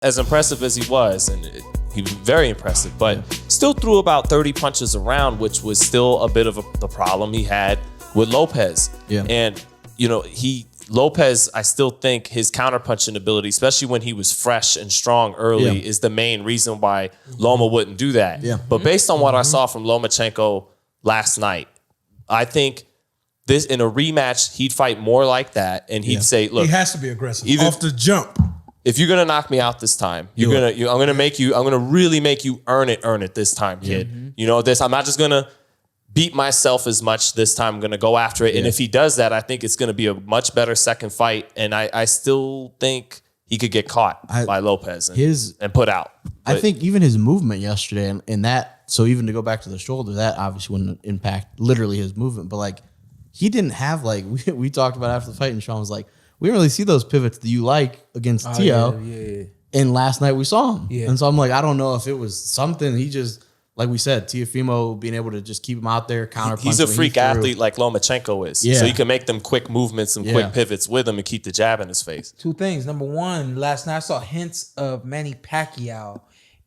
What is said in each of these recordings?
as impressive as he was, and he was very impressive, but still threw about 30 punches around, which was still a bit of the problem he had with Lopez. Yeah. And, Lopez, I still think his counterpunching ability, especially when he was fresh and strong early, is the main reason why Loma wouldn't do that. Yeah. But based on what I saw from Lomachenko last night, I think this in a rematch, he'd fight more like that, and he'd say, "Look, he has to be aggressive off the jump. If you're gonna knock me out this time, I'm gonna really make you earn it this time, kid. I'm not just gonna beat myself as much this time. I'm going to go after it. And if he does that, I think it's going to be a much better second fight. And I still think he could get caught by Lopez and put out. I think even his movement yesterday and that, so even to go back to the shoulder, that obviously wouldn't impact literally his movement. But like, he didn't have we talked about after the fight and Shawn was like, we didn't really see those pivots that you like against Teo. Yeah. And last night we saw him. Yeah. And so I'm like, I don't know if it was something he just, like we said, Teofimo being able to just keep him out there, counterpunch. He's a freak athlete like Lomachenko is. Yeah. So you can make them quick movements and quick pivots with him and keep the jab in his face. Two things. Number one, last night I saw hints of Manny Pacquiao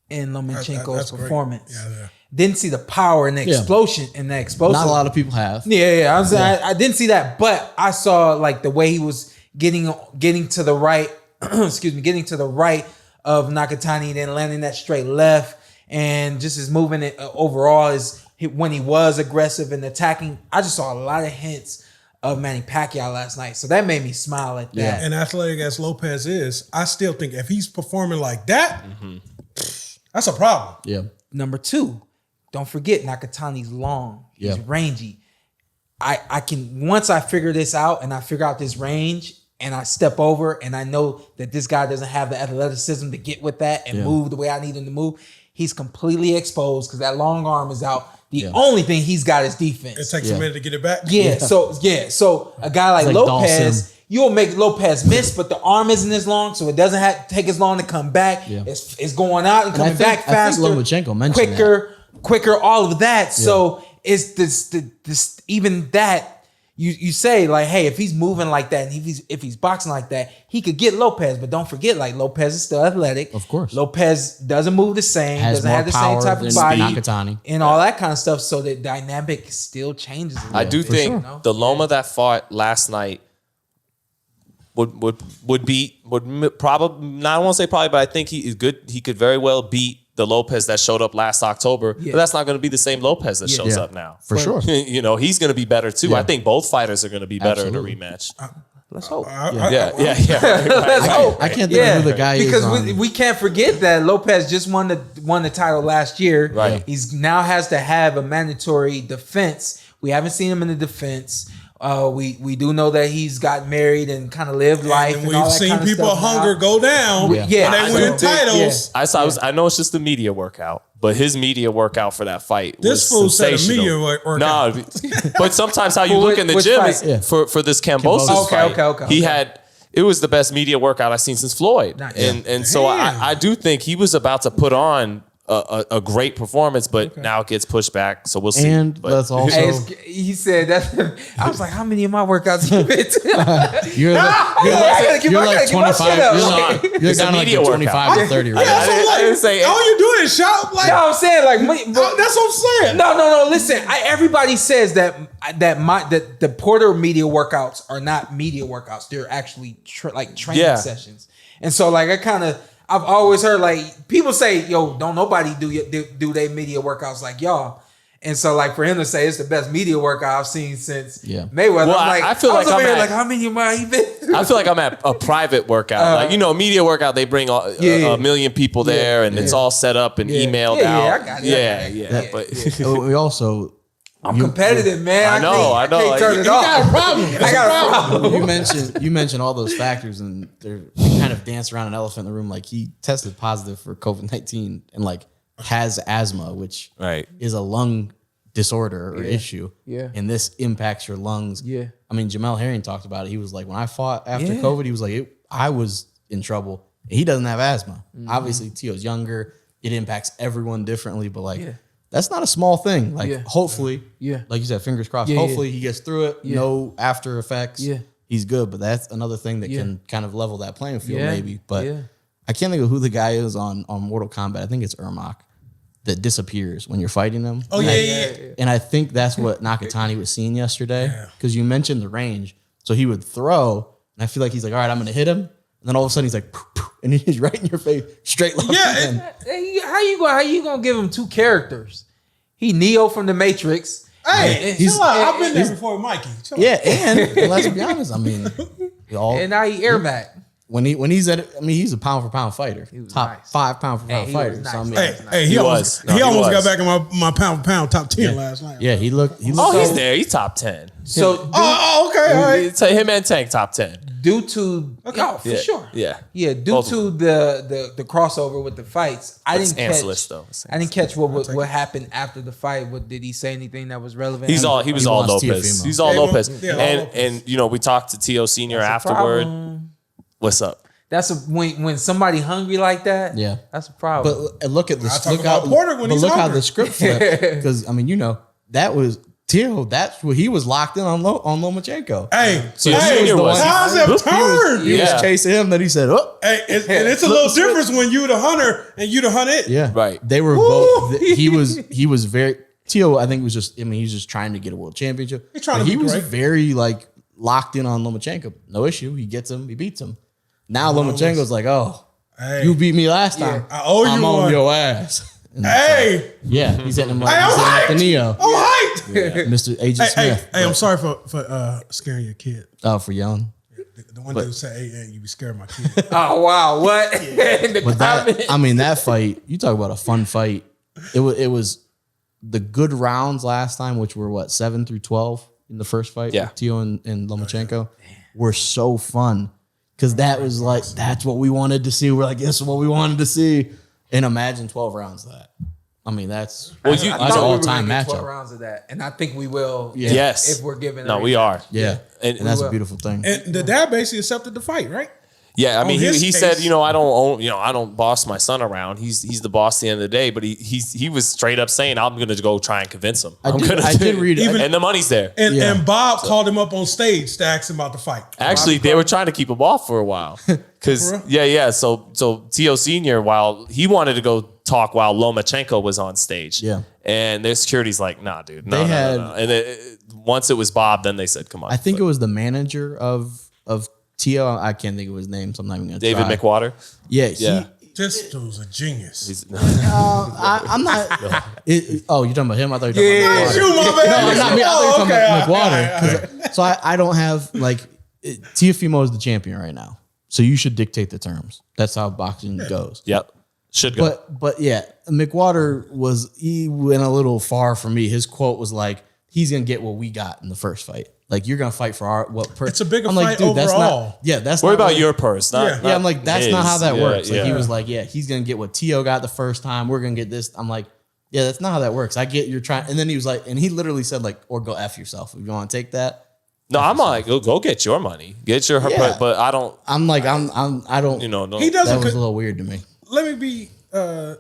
in Lomachenko's performance. Yeah. Didn't see the power and the explosion and the explosive. Not a lot of people have. Yeah. I didn't see that, but I saw like the way he was getting to the right, getting to the right of Nakatani, then landing that straight left. And just his movement overall is when he was aggressive and attacking. I just saw a lot of hints of Manny Pacquiao last night. So that made me smile at that. Yeah. And athletic as Lopez is, I still think if he's performing like that, that's a problem. Yeah. Number two, don't forget Nakatani's long. He's rangy. I can, once I figure this out and I figure out this range and I step over and I know that this guy doesn't have the athleticism to get with that and move the way I need him to move, he's completely exposed because that long arm is out. The only thing he's got is defense. It takes a minute to get it back. Yeah. So a guy like Lopez, you'll make Lopez miss, but the arm isn't as long, so it doesn't have to take as long to come back. Yeah. It's going out and coming back faster. I think Lomachenko mentioned quicker, all of that. Yeah. So it's this even that. You say like, hey, if he's moving like that and if he's boxing like that, he could get Lopez. But don't forget, like Lopez is still athletic. Of course, Lopez doesn't move the same, doesn't have the same type of body, Nakatani. And all that kind of stuff. So the dynamic still changes. I do think the Loma that fought last night would probably not. I won't say probably, but I think he is good. He could very well beat the Lopez that showed up last October, but that's not going to be the same Lopez that shows up now. For sure. He's going to be better too. Yeah. I think both fighters are going to be better in a rematch. Let's hope. Let's hope. I can't think of who the guy because is. Because we can't forget that Lopez just won the title last year. Right. He's now has to have a mandatory defense. We haven't seen him in the defense. We do know that he's got married and kind of lived life. And we've seen people hunger go down when they win titles. I know it's just a media workout, but his media workout for that fight this was fool sensational. said a media workout. No, but sometimes how you look in the gym is for this Kambosos fight. Okay. It was the best media workout I've seen since Floyd, and so I do think he was about to put on a great performance, but now it gets pushed back. So we'll see. And that's also he said that. I was like, how many of my workouts you been to? You're like 25. You're down like 25 to 30. Right? I didn't say all you do is shout. Like, no, I'm saying like that's what I'm saying. No. Listen, everybody says that the Porter media workouts are not media workouts. They're actually training sessions. And so like I've always heard like people say, "Yo, don't nobody do their media workouts like y'all." And so like for him to say it's the best media workout I've seen since Mayweather, well, I'm like, I feel like I'm like how many of my been? I feel like I'm at a private workout, media workout. They bring a million people there, and it's all set up and emailed out. I got it. But we also. I'm competitive, man. I know. I can't turn it off. You got a problem. I got a problem. You mentioned all those factors, and they kind of dance around an elephant in the room. Like he tested positive for COVID-19 and like has asthma, which is a lung disorder or issue. Yeah, and this impacts your lungs. Yeah, I mean, Jamel Herring talked about it. He was like, when I fought after COVID, he was like, I was in trouble. He doesn't have asthma. Mm-hmm. Obviously, Teo's younger. It impacts everyone differently, but like. Yeah. That's not a small thing. Like, hopefully, like you said, fingers crossed. Hopefully, he gets through it. No after effects. He's good. But that's another thing that can kind of level that playing field, maybe. But I can't think of who the guy is on Mortal Kombat. I think it's Ermac that disappears when you're fighting him. Oh, yeah. And I think that's what Nakatani was seeing yesterday because you mentioned the range. So he would throw, and I feel like he's like, all right, I'm going to hit him. And then all of a sudden he's like, poof, poof, and he's right in your face, straight left. Yeah. How you gonna give him two characters? He Neo from the Matrix. Hey, chill out. I've been there before with Mikey. Chill Yeah, out. and let's be honest, I mean, And now he Air Mac. when he's at, I mean, he's a pound for pound fighter, top nice. 5 pound for pound he fighter. was So, I nice. mean, Hey, He he was. almost got back in my pound for pound top 10 last night. yeah, he looked. Oh, he's there. He's top 10. So Okay, all right. Him and Tank top 10. due to for Yeah. sure, Yeah. due Both to the crossover with the fights, I It's didn't ancillary catch. though. It's I didn't catch what happened after the fight. What did he say anything that was relevant? He was all He Lopez. wants Teofimo. He's all Yeah, Lopez. yeah, all and Lopez. and you know, we talked to Tio Senior That's a afterward. problem. What's up? That's when somebody hungry like that. Yeah. that's a problem. But look at the I talk look about how Porter when but he's look how hungry. the script flipped because I mean you know that was Tio. That's what he was locked in on Lomachenko. Hey, So hey, Junior was- how's that turn? He Yeah. was chasing him. Then he said, "Oh, Hey, and it's a little difference when you the hunter and you the hunted. yeah, Right. They were Woo! both. He was very Tio. I think was just. I mean, he's just trying to get a world championship. He's trying But to he be was great. very like locked in on Lomachenko. No issue. He gets him. He beats him. Now Lomachenko's like, oh, Hey. you beat me last time. I owe you I'm on one. your ass. And Hey, yeah, he's hitting him like Hey, I'm he's hitting hyped. the Neo. I'm hyped. Mr. Agent Hey, Smith. I'm sorry for scaring your kid. Oh, for yelling. The one dude said, "Hey, you be scaring my kid." Oh wow, what? In the But that, comments. I mean, that fight, you talk about a fun fight. It was the good rounds last time, which were what, 7 through 12 in the first fight Yeah. with Tio and Lomachenko, were so fun. Because that was like, that's what we wanted to see. We're like, this is what we wanted to see. And imagine 12 rounds of that. I mean, that's Well, that's you- an I thought we were all-time gonna get 12 matchup. rounds of that, and I think we will. Yeah. Yes. if we're given. No, we are. Yeah. And And that's will. a beautiful thing. And the dad basically accepted the fight, right? Yeah, I mean, his he case- said, you know, I don't boss my son around. He's the boss at the end of the day. But he was straight up saying, I'm going to go try and convince him. I did read it. and the money's there. And Yeah. and Bob called him up on stage to ask him about the fight. Actually, they were trying to keep him off for a while. Because For real? yeah. So Tio Senior, while he wanted to go talk while Lomachenko was on stage. Yeah. And their security's like, nah, dude, no, They no, had- no. And once it was Bob, then they said, come on. I think it was the manager of Tio. I can't think of his name, so I'm not even going to David try. McWater. Yeah. Yeah. This dude's a genius. I'm not. You're talking about him? I thought you were talking about Hey, shoot, my man. No, not me. I thought you were talking about all McWater. right. So I don't have like Teofimo is the champion right now, so you should dictate the terms. That's how boxing goes. Yep. Should go. But yeah, McWater he went a little far for me. His quote was like, "He's gonna get what we got in the first fight. Like you're gonna fight for our what? It's a bigger I'm like, fight dude, that's overall. not. Yeah, that's Worry not about really- your purse. Not, Yeah. Yeah, I'm like, that's not how that works. Like yeah. he was like, yeah, he's gonna get what Tio got the first time. We're gonna get this. I'm like, yeah, that's not how that works. I get you're trying. And then he was like, and he literally said like, or go F yourself if you want to take that. No, I'm like, go get your money. Get your Yeah. but I don't, I'm like, I don't. you know, no. He doesn't. That was a little weird to me. Let me be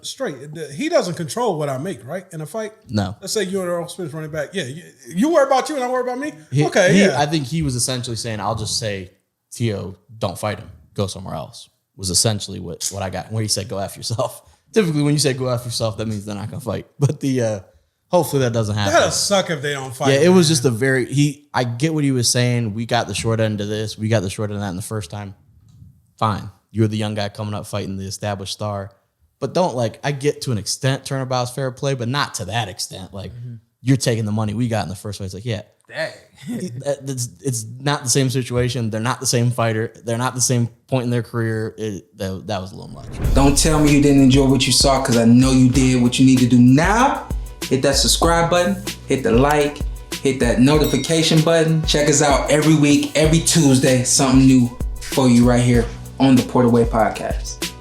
straight. He doesn't control what I make, right? In a fight. No. Let's say you and Earl Smith running back. Yeah, you worry about you and I worry about me. He- Okay, he- yeah. I think he was essentially saying, I'll just say, Tio, don't fight him. Go somewhere else. Was essentially what I got. Where he said, go F yourself. Typically, when you say go F yourself, that means they're not gonna fight. But hopefully that doesn't happen. That'll suck if they don't fight. Yeah, it was just I get what he was saying. We got the short end of this. We got the short end of that in the first time. Fine. You're the young guy coming up fighting the established star. But don't I get to an extent turnabout's fair play, but not to that extent. Like you're taking the money we got in the first place. Like, yeah. Dang. It's not the same situation. They're not the same fighter. They're not the same point in their career. That was a little much. Don't tell me you didn't enjoy what you saw, because I know you did. What you need to do now, hit that subscribe button, hit the like, hit that notification button. Check us out every week, every Tuesday, something new for you right here on the Porter Way Podcast.